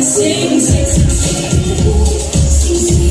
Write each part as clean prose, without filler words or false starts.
Sing, sing, sing, sing, sing,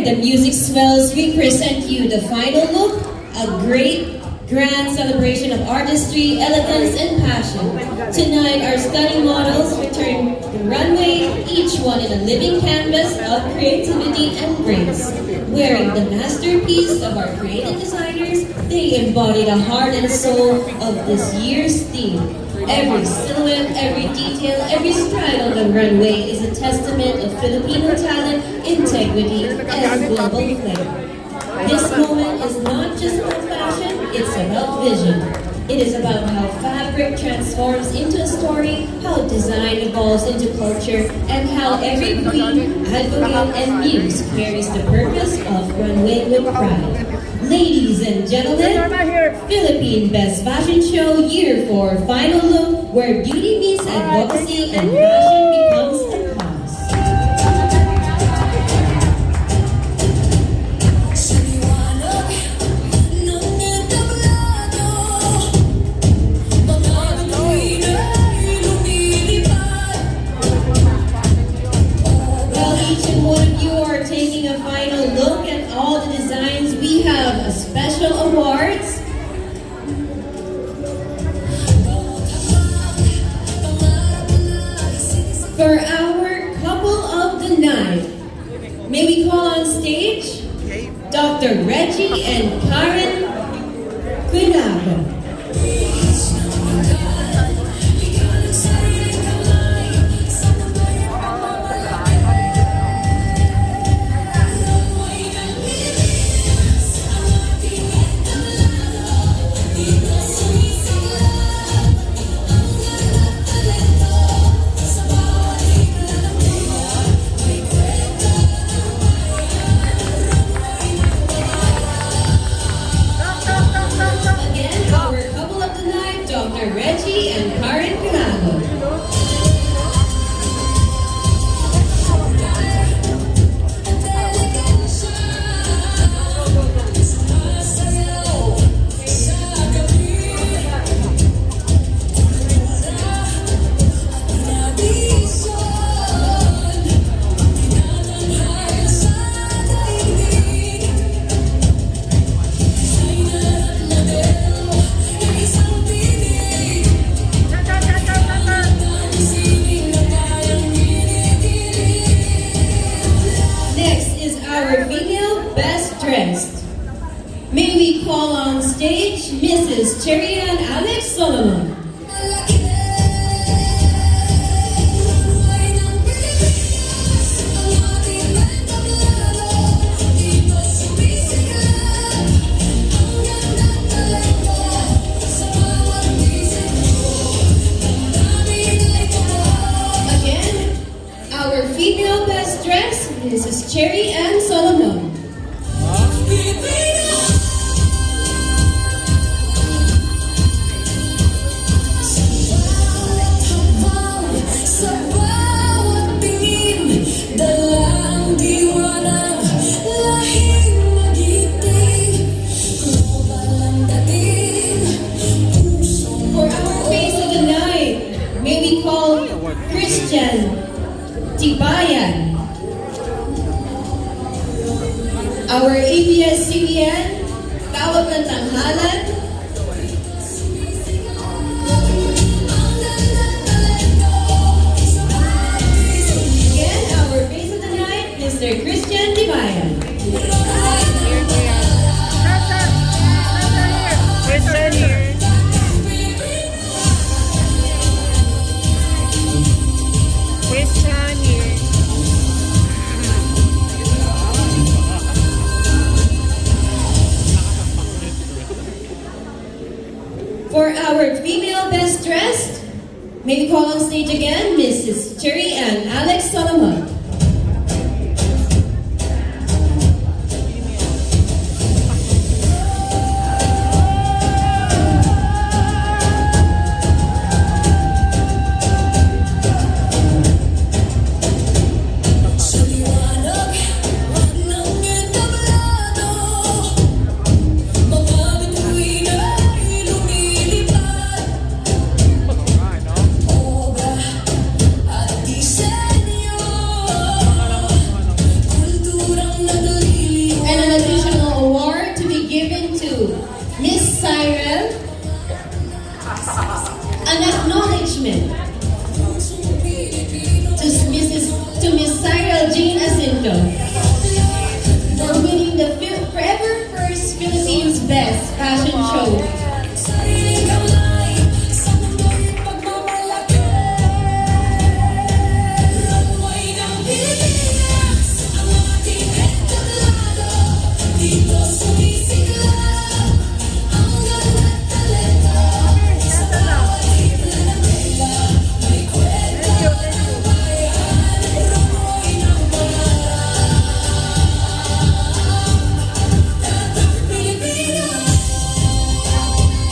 the music swells, we present you the final look, a great, grand celebration of artistry, elegance, and passion. Tonight, our stunning models return the runway, each one in a living canvas of creativity and grace. Wearing the masterpiece of our creative designers, they embody the heart and soul of this year's theme. Every silhouette, every detail, every stride on the runway is a testament of Filipino talent, integrity, and global flair. This moment is not just about fashion, it's about vision. It is about how fabric transforms into a story, how design evolves into culture, and how every queen, advocate, and muse carries the purpose of runway with pride. Ladies and gentlemen, Philippine Best Fashion Show Year 4 Final Look, where beauty meets advocacy and fashion becomes a cause. Well, each and one of you are taking a final look at all the designs. We have a special awards. For our couple of the night, may we call on stage Dr. Reggie and Karen Quinago. Reggie and Karen Quinago. May we call on stage Mrs. Cherry and Alex Solomon. Again, our female best dressed, Mrs. Cherry and Solomon. Christian Tibayan, our ABS-CBN, Tawag ng Tanghalan. Again, our face of the night, Mr. Christian Tibayan. Christian here. For our female best dressed, May we call on stage again Mrs. Cherry and Alex Solomon. Sa liwanag ng entablado, mga bituin ay lumilipad. Obra at disenyo, kulturang nagliliwanag. And an additional award to be given to Miss Cyril. An acknowledgement to Miss Cyril Jane Jacinto for winning the Forever First Philippines Best Fashion Show. Sariling kamay sa mundo'y pagmamalaki. Runway ng Pilipinas, ang ating entablado. Dito sumisigaw ang gala't talento. Sa bawat himla ng tela, may kwento ng bayan. Runway ng pangarap. Tatak Pilipinas.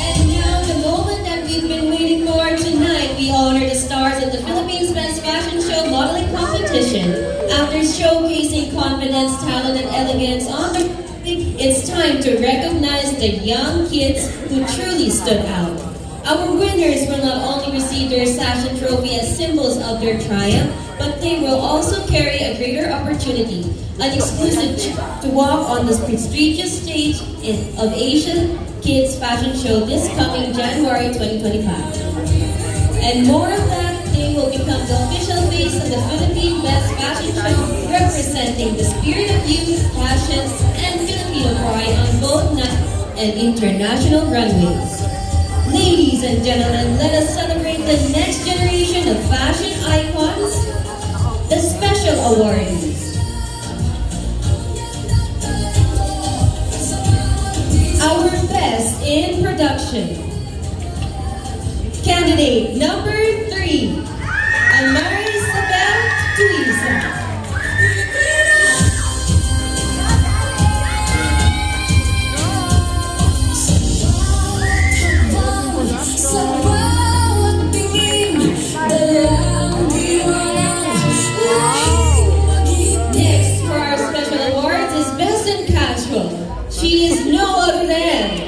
And now the moment that we've been waiting for tonight, we honor the stars of the Philippines Best Fashion Show Modeling Competition. After showcasing confidence, talent, and elegance on the stage, it's time to recognize the young kids who truly stood out. Our winners will not only receive their sash and trophy as symbols of their triumph, but they will also carry a greater opportunity, an exclusive to walk on the prestigious stage of Asian Kids Fashion Show this coming January 2025. And more of that, they will become the official face of the Philippine Best Fashion Show, representing the spirit of youth, passion, and Filipino pride on both national and international runways. Ladies and gentlemen, let us celebrate the next generation of fashion icons, the special awardees. Our best in production. Candidate number 3, Amarisabel Tuisa. Sa bawat tingin, dalang diwanag, laging mag-ibig. Next for our special awards is Best in Casual. She is no other than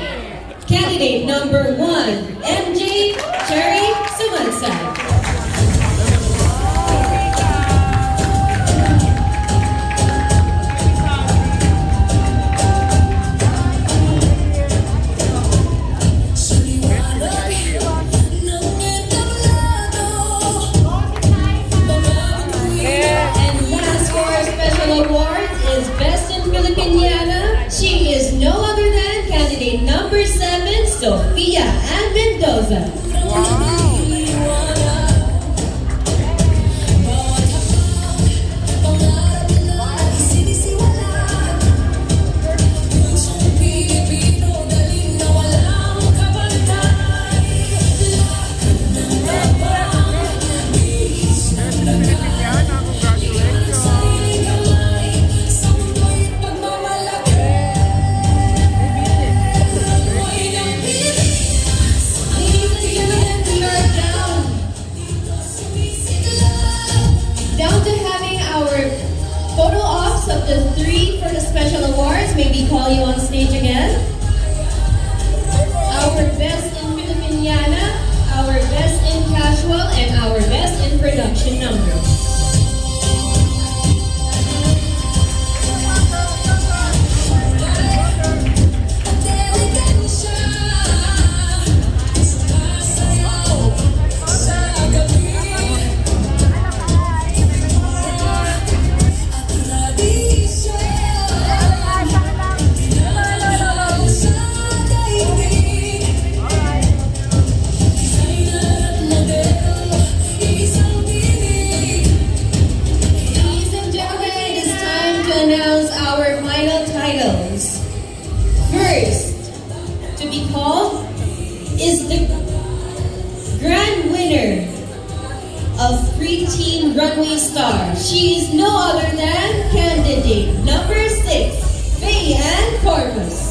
candidate number 1, MJ Cherry Sumansay. Sa liwanag ng entablado, mga bituin. And last for our special awards is Best in Filipiniana. She is no other than candidate number 7, Sofia Ann Mendoza. Ladies and gentlemen, we are down to having our photo ops of the 3 for the special awards. May we call you on stage again? Our best in Filipiniana, our best in casual, and our best in production number. Ladies and gentlemen, it is time to announce our final titles. First, to be called is the grand winner of three-team runway star. She is no other than candidate number 6, Faye Ann Corpus.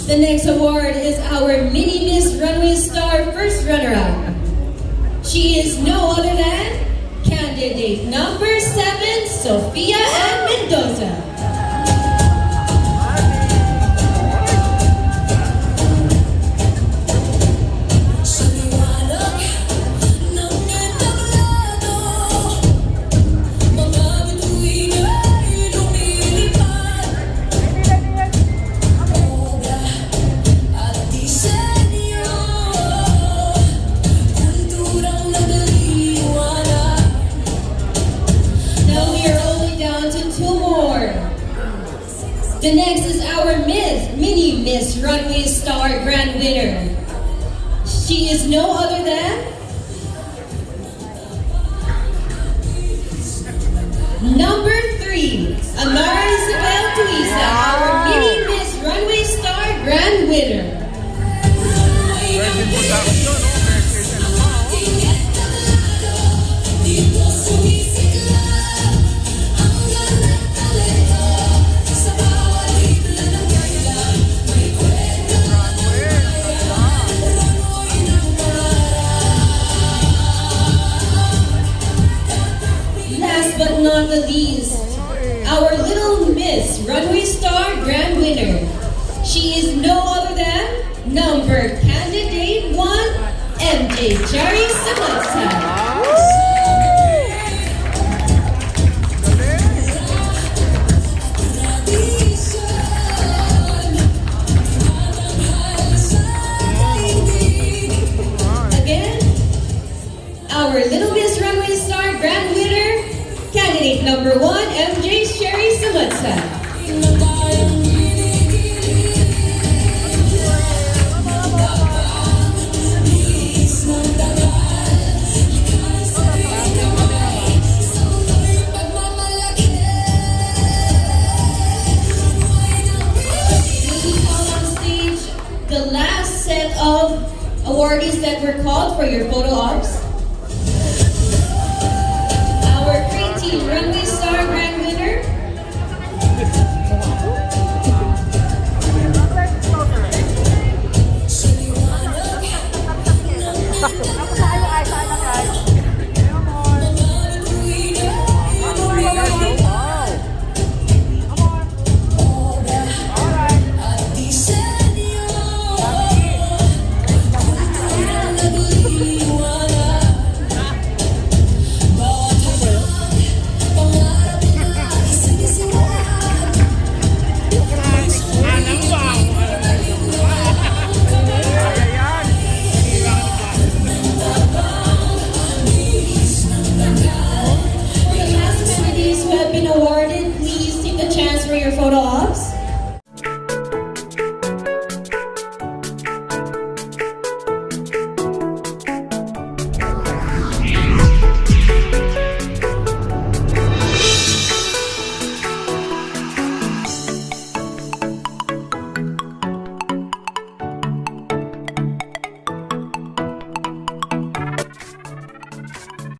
The next award is our Mini Miss Runway Star first runner-up. She is no other than candidate number 7, Sofia Ann Mendoza. The next is our Mini Miss Runway Star Grand Winner. She is no other than number 3, Amara Isabel Tuisa, our Mini Miss Runway Star Grand Winner. But not the least, our Little Miss Runway Star Grand Winner. She is no other than number candidate 1, MJ Chari Samatsa. Again, our Little Miss Runway Star Grand Winner, candidate number 1, MJ Sherry Samatsa. The last set of awardees that were called for your